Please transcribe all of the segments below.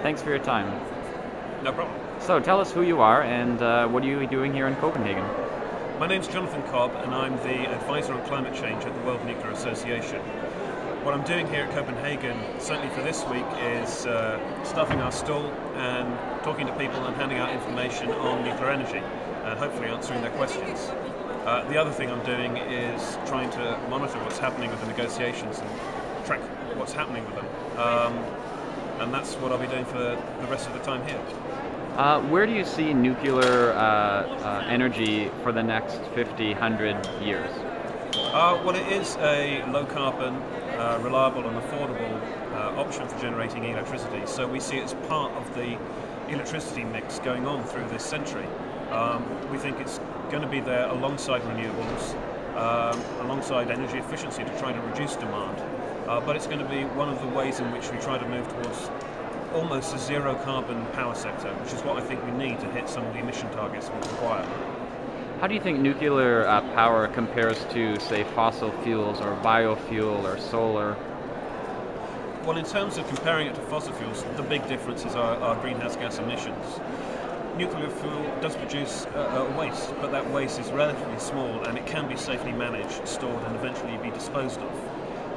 Thanks for your time. No problem. So tell us who you are and what are you doing here in Copenhagen? My name's Jonathan Cobb, and I'm the advisor on climate change at the World Nuclear Association. What I'm doing here at Copenhagen, certainly for this week, is stuffing our stall and talking to people and handing out information on nuclear energy and hopefully answering their questions. The other thing I'm doing is trying to monitor what's happening with the negotiations and track what's happening with them. And that's what I'll be doing for the rest of the time here. Where do you see nuclear energy for the next 50, 100 years? Well, it is a low-carbon, reliable and affordable option for generating electricity. So we see it as part of the electricity mix going on through this century. We think it's going to be there alongside renewables, alongside energy efficiency to try to reduce demand. But it's going to be one of the ways in which we try to move towards almost a zero-carbon power sector, which is what I think we need to hit some of the emission targets we require. How do you think nuclear power compares to, say, fossil fuels or biofuel or solar? Well, in terms of comparing it to fossil fuels, the big differences are greenhouse gas emissions. Nuclear fuel does produce a waste, but that waste is relatively small and it can be safely managed, stored and eventually be disposed of.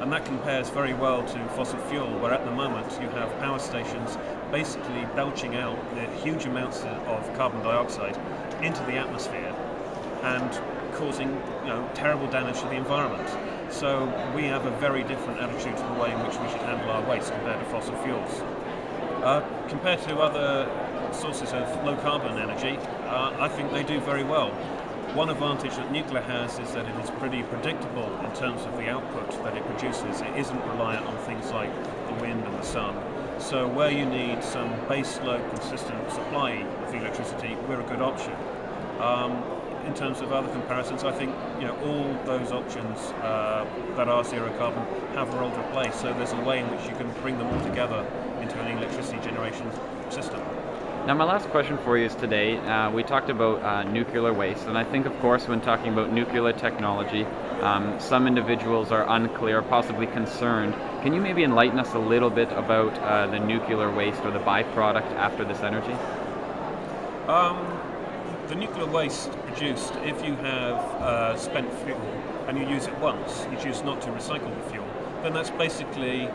And that compares very well to fossil fuel, where at the moment you have power stations basically belching out huge amounts of carbon dioxide into the atmosphere and causing terrible damage to the environment. So we have a very different attitude to the way in which we should handle our waste compared to fossil fuels. Compared to other sources of low carbon energy, I think they do very well. One advantage that nuclear has is that it is pretty predictable in terms of the output that it produces. It isn't reliant on things like the wind and the sun. So where you need some base load consistent supply of electricity, we're a good option. In terms of other comparisons, I think all those options that are zero carbon have a role to play. So there's a way in which you can bring them all together into an electricity generation system. Now my last question for you is today, we talked about nuclear waste, and I think of course when talking about nuclear technology, some individuals are unclear, possibly concerned. Can you maybe enlighten us a little bit about the nuclear waste or the byproduct after this energy? The nuclear waste produced, if you have spent fuel and you use it once, you choose not to recycle the fuel, then that's basically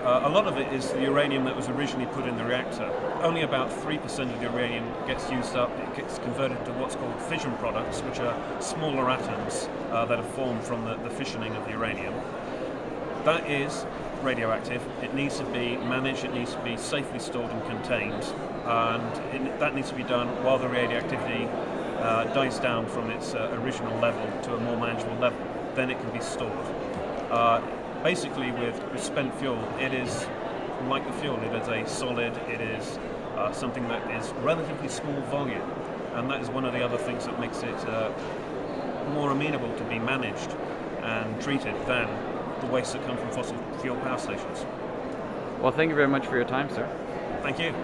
a lot of it is the uranium that was originally put in the reactor. Only about 3% of the uranium gets used up. It gets converted to what's called fission products, which are smaller atoms that are formed from the fissioning of the uranium. That is radioactive. It needs to be managed, it needs to be safely stored and contained, and that needs to be done while the radioactivity dies down from its original level to a more manageable level. Then it can be stored. Basically, with spent fuel, it is like the fuel. It is a solid. It is something that is relatively small volume, and that is one of the other things that makes it more amenable to be managed and treated than the waste that come from fossil fuel power stations. Well, thank you very much for your time, sir. Thank you.